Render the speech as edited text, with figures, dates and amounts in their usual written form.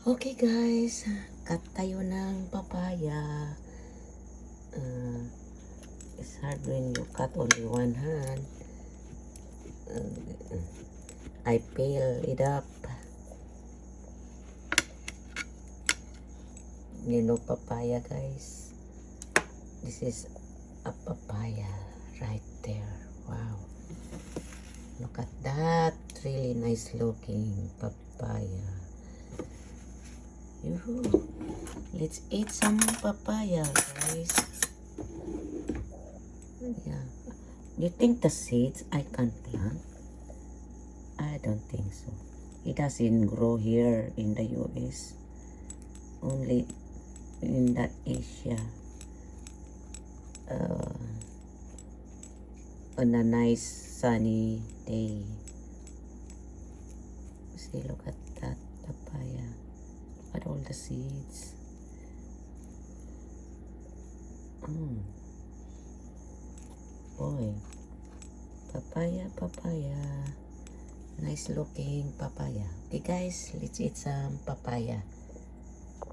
Okay guys, cut tayo ng papaya. It's hard when you cut only one hand. I peel it up. You know papaya guys. This is a papaya right there. Wow. Look at that. Really nice looking papaya. Yoo-hoo. Let's eat some papaya, guys. Yeah. Do you think the seeds I can plant? I don't think so. It doesn't grow here in the US. Only in that Asia. On a nice sunny day. See, look at that papaya. Look at all the seeds. Boy, papaya. Nice looking papaya. Okay guys, let's eat some papaya.